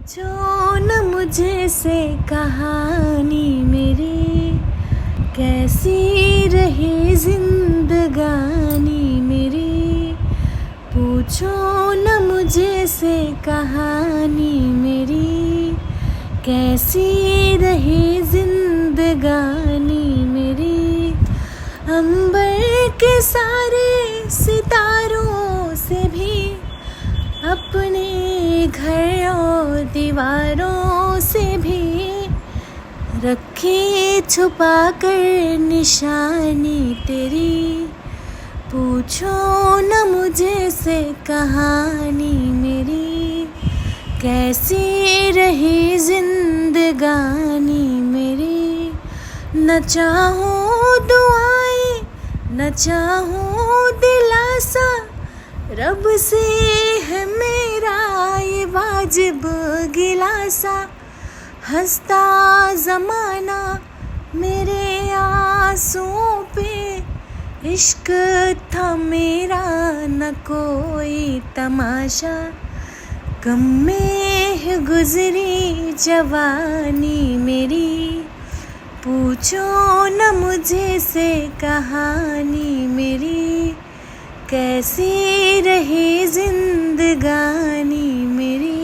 पूछो न मुझे से कहानी मेरी, कैसी रही जिंदगानी मेरी। पूछो न मुझे से कहानी मेरी, कैसी रही जिंदगानी मेरी। अंबर के सारे सितारों से भी अपने घर और दीवारों से भी रखी छुपा कर निशानी तेरी। पूछो न मुझे से कहानी मेरी, कैसी रही जिंदगानी मेरी। न चाहूं दुआएं न चाहूं दिलासा, रब से है मेरा ये वाजिब गिलासा। हंसता ज़माना मेरे आंसुओं पे, इश्क था मेरा न कोई तमाशा। गम में है गुजरी जवानी मेरी। पूछो न मुझे से कहानी मेरी, कैसी रही जिंदगानी मेरी।